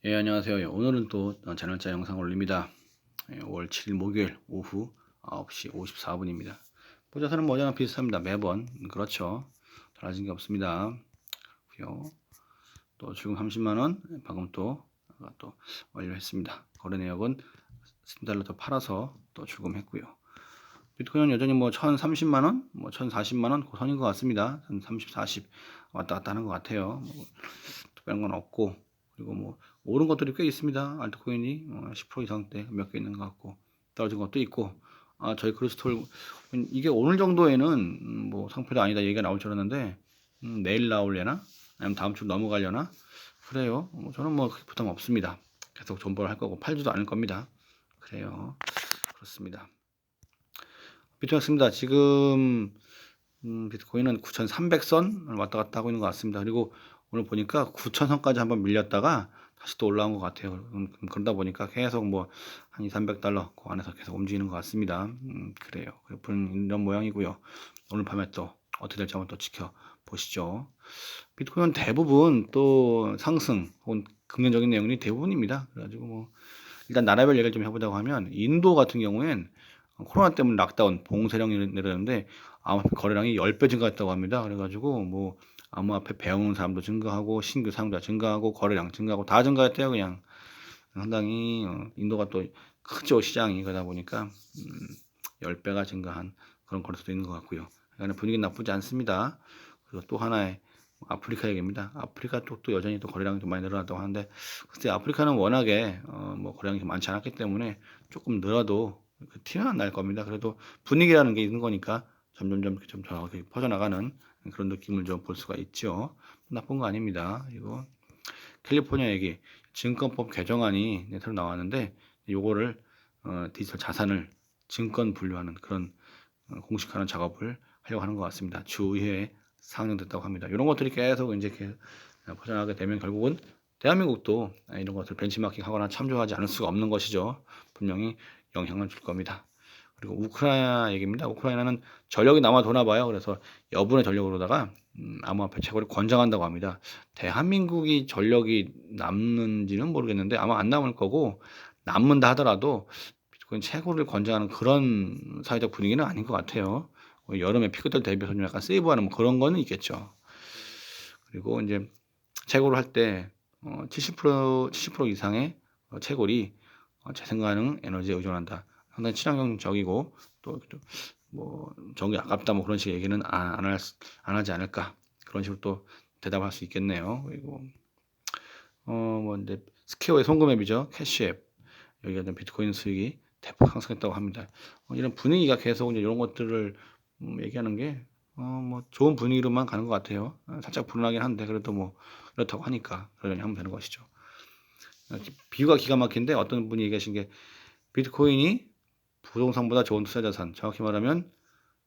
예, 안녕하세요. 예, 오늘은 또 저날짜 영상 올립니다. 5월 7일 목요일 오후 9시 54분입니다. 보자서는 뭐 어제랑 비슷합니다. 매번. 그렇죠. 달라진 게 없습니다. 그리고 또 지금 30만 원 방금 또 완료했습니다. 거래 내역은 10달러 더 팔아서 또 출금했고요. 비트코인은 여전히 뭐 1030만 원, 뭐 1040만 원 그 선인 것 같습니다. 30, 40 왔다 갔다 하는 것 같아요. 뭐 특별한 건 없고, 그리고 뭐 오른 것들이 꽤 있습니다. 알트코인이 10% 이상대 몇 개 있는 것 같고, 떨어진 것도 있고. 저희 크루스톨 이게 오늘 정도에는 뭐 상표도 아니다 얘기가 나올 줄 알았는데, 내일 나올려나 아니면 다음 주 넘어가려나 그래요. 저는 뭐 부담 없습니다. 계속 존버를 할 거고 팔지도 않을 겁니다. 그래요. 그렇습니다. 비트였습니다. 지금 비트코인은 9,300선 왔다 갔다 하고 있는 것 같습니다. 그리고 오늘 보니까 9,000선까지 한번 밀렸다가 다시 또 올라온 것 같아요. 그러다 보니까 계속 뭐 한 2, 300달러 그 안에서 계속 움직이는 것 같습니다. 그래요. 그래프는 이런 모양이고요. 오늘 밤에 또 어떻게 될지 한번 또 지켜보시죠. 비트코인은 대부분 또 상승 혹은 긍정적인 내용이 대부분입니다. 그래가지고 뭐 일단 나라별 얘기를 좀 해보자고 하면 인도 같은 경우엔 코로나 때문에 락다운 봉쇄령이 내렸는데 암호화폐 거래량이 10배 증가했다고 합니다. 그래가지고 뭐 암호화폐 배우는 사람도 증가하고 신규 사용자 증가하고 거래량 증가하고 다 증가했대요. 그냥 상당히 인도가 또 크죠 시장이. 그러다 보니까 10배가 증가한 그런 거래소도 있는 것 같고요. 그러니까 분위기는 나쁘지 않습니다. 그리고 또 하나의 아프리카 얘기입니다. 아프리카 쪽도 여전히 또 거래량이 좀 많이 늘어났다고 하는데, 글쎄 아프리카는 워낙에 뭐 거래량이 많지 않았기 때문에 조금 늘어도 그 티는 안 날 겁니다. 그래도 분위기라는 게 있는 거니까 점점점 좀 퍼져나가는 그런 느낌을 좀 볼 수가 있죠. 나쁜 거 아닙니다. 이거 캘리포니아 얘기 증권법 개정안이 새로 나왔는데, 요거를 디지털 자산을 증권 분류하는 그런 공식화하는 작업을 하려고 하는 것 같습니다. 주의회에 상정됐다고 합니다. 이런 것들이 계속 이제 퍼져나가게 되면 결국은 대한민국도 이런 것들 벤치마킹 하거나 참조하지 않을 수가 없는 것이죠. 분명히 영향을 줄 겁니다. 그리고 우크라이나 얘기입니다. 우크라이나는 전력이 남아 도나 봐요. 그래서 여분의 전력으로다가 암호화폐 채굴을 권장한다고 합니다. 대한민국이 전력이 남는지는 모르겠는데 아마 안 남을 거고, 남는다 하더라도 비트코인 채굴을 권장하는 그런 사회적 분위기는 아닌 것 같아요. 여름에 피크들 대비해서 좀 약간 세이브하는 뭐 그런 거는 있겠죠. 그리고 이제 채굴을 할 때 70% 이상의 채굴이 재생 가능 에너지에 의존한다. 상당히 친환경적이고 또 뭐 전기 아깝다 뭐 그런 식의 얘기는 안 하지 않을까, 그런 식으로 또 대답할 수 있겠네요. 그리고 뭐 이제 스퀘어의 송금 앱이죠. 캐시앱, 여기가 좀 비트코인 수익이 대폭 상승했다고 합니다. 이런 분위기가 계속 이제 이런 것들을 얘기하는 게 뭐 좋은 분위기로만 가는 것 같아요. 살짝 불안하긴 한데 그래도 뭐 그렇다고 하니까 그러려니 하면 되는 것이죠. 비유가 기가 막힌데 어떤 분이 얘기하신 게, 비트코인이 부동산보다 좋은 투자 자산, 정확히 말하면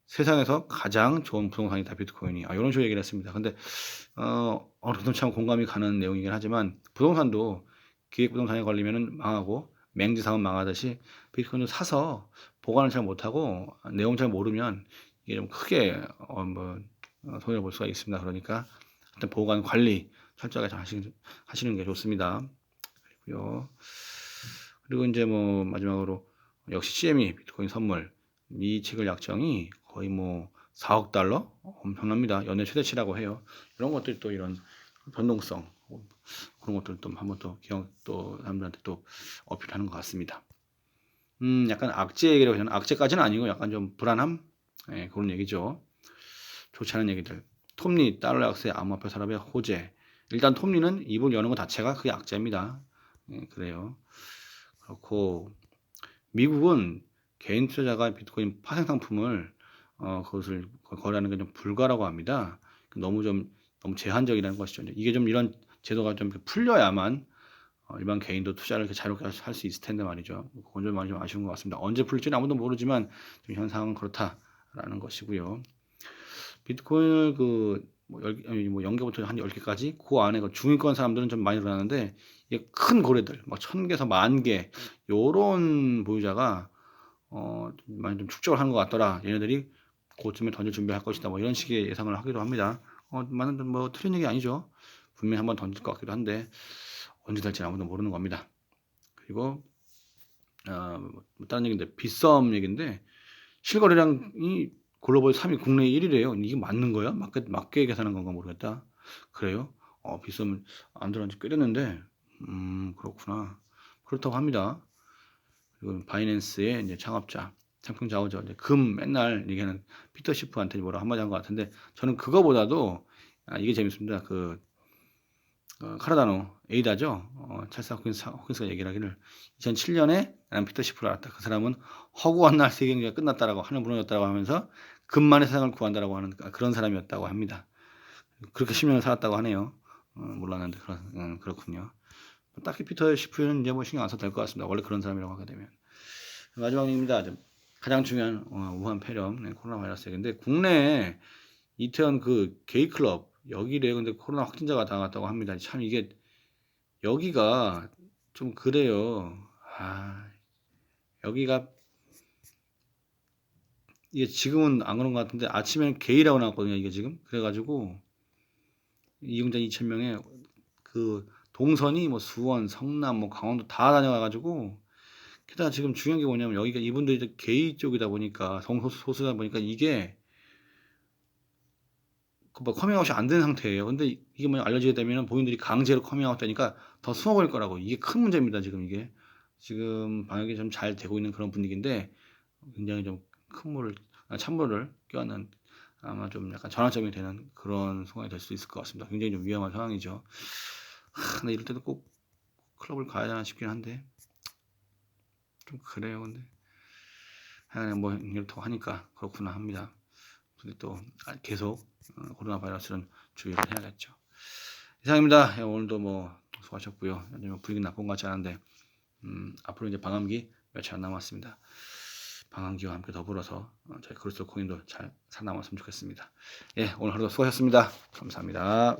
세상에서 가장 좋은 부동산이다 비트코인이, 이런 식으로 얘기를 했습니다. 근데 어느 정도 참 공감이 가는 내용이긴 하지만, 부동산도 기획부동산에 걸리면은 망하고 맹지상은 망하듯이 비트코인도 사서 보관을 잘 못하고 내용 잘 모르면 이게 좀 크게 손해를 볼 수가 있습니다. 그러니까 일단 보관 관리 철저하게 잘 하시는 게 좋습니다. 그리고요. 그리고 이제 뭐 마지막으로 역시 CME 비트코인 선물 미치글 약정이 거의 뭐 4억 달러 엄청납니다. 연내 최대치라고 해요. 이런 것들이 또 이런 변동성 그런 것들 또 한번 또 기억 또 사람들한테 또 어필하는 것 같습니다. 약간 악재 얘기라고 하잖아요. 악재까지는 아니고 약간 좀 불안함, 그런 얘기죠. 좋지 않은 얘기들. 톱니 달러 약세 암호화폐 산업의 호재. 일단 톱니는 입을 여는 것 자체가 그게 악재입니다. 그래요. 그렇고 미국은 개인 투자자가 비트코인 파생 상품을 그것을 거래하는 게 좀 불가라고 합니다. 너무 제한적이라는 것이죠. 이게 좀 이런 제도가 좀 풀려야만 일반 개인도 투자를 이렇게 자유롭게 할 수 있을 텐데 말이죠. 그건 좀 많이 좀 아쉬운 것 같습니다. 언제 풀릴지는 아무도 모르지만 좀 현상은 그렇다라는 것이고요. 비트코인을 뭐 0개부터 한 10개까지 그 안에 그 중위권 사람들은 좀 많이 늘어나는데, 이게 큰 고래들 막 1000개에서 10,000개 요런 보유자가 많이 좀 축적을 하는 것 같더라. 얘네들이 그쯤에 던질 준비할 것이다. 뭐 이런 식의 예상을 하기도 합니다. 많은 뭐 틀린 얘기 아니죠. 분명히 한번 던질 것 같기도 한데 언제 될지 아무도 모르는 겁니다. 그리고 뭐 다른 얘기인데 빗썸 얘기인데 실거래량이 글로벌 3위 국내 1위래요. 이게 맞는 거야? 맞게 계산한 건가 모르겠다. 그래요? 빗썸 안 들어간 지 꽤 됐는데 그렇구나. 그렇다고 합니다. 그리고 바이낸스의 이제 창업자 장풍 자오죠. 이제 맨날 얘기하는 피터 시프한테 뭐라 한마디 한 것 같은데 저는 그거보다도 이게 재밌습니다. 카르다노 에이다죠. 찰스 호킨스가 얘기를 하기를 2007년에 난 피터 시프를 알았다. 그 사람은 허구한 날 세계 경제가 끝났다라고 하늘 무너졌다고 하면서 금만의 세상을 구한다라고 하는 그런 사람이었다고 합니다. 그렇게 10년을 살았다고 하네요. 몰랐는데 그렇군요. 딱히 피터 시프는 이제 뭐 신경 안 써도 될 것 같습니다. 원래 그런 사람이라고 하게 되면. 마지막 얘기입니다. 가장 중요한 우한 폐렴 코로나 바이러스 얘기인데 국내에 이태원 게이 클럽 여기래. 근데 코로나 확진자가 나왔다고 합니다. 참 이게 여기가 좀 그래요. 여기가 이게 지금은 안 그런 것 같은데 아침에는 게이라고 나왔거든요. 이게 지금 그래가지고 이용자 2,000명에 동선이 뭐 수원, 성남, 뭐 강원도 다 다녀와가지고 게다가 지금 중요한 게 뭐냐면 여기가 이분들이 게이 쪽이다 보니까 성소수다 보니까 이게 뭐 커밍아웃이 안 된 상태예요. 근데 이게 뭐 알려지게 되면 본인들이 강제로 커밍아웃 되니까 더 숨어버릴 거라고. 이게 큰 문제입니다. 지금 이게 지금 방역이 좀 잘 되고 있는 그런 분위기인데 굉장히 좀 찬물을 껴안는 아마 좀 약간 전환점이 되는 그런 상황이 될 수 있을 것 같습니다. 굉장히 좀 위험한 상황이죠. 근데 이럴 때도 꼭 클럽을 가야 되나 싶긴 한데 좀 그래요. 근데 뭐 이렇다고 하니까 그렇구나 합니다. 근데 또 계속 코로나 바이러스는 주의를 해야겠죠. 이상입니다. 오늘도 뭐 수고하셨고요. 분위기 나쁜 것 같지 않은데 앞으로 이제 방암기 며칠 안 남았습니다. 방암기와 함께 더불어서 저희 크루스 코인도 잘 살아남았으면 좋겠습니다. 예, 오늘 하루도 수고하셨습니다. 감사합니다.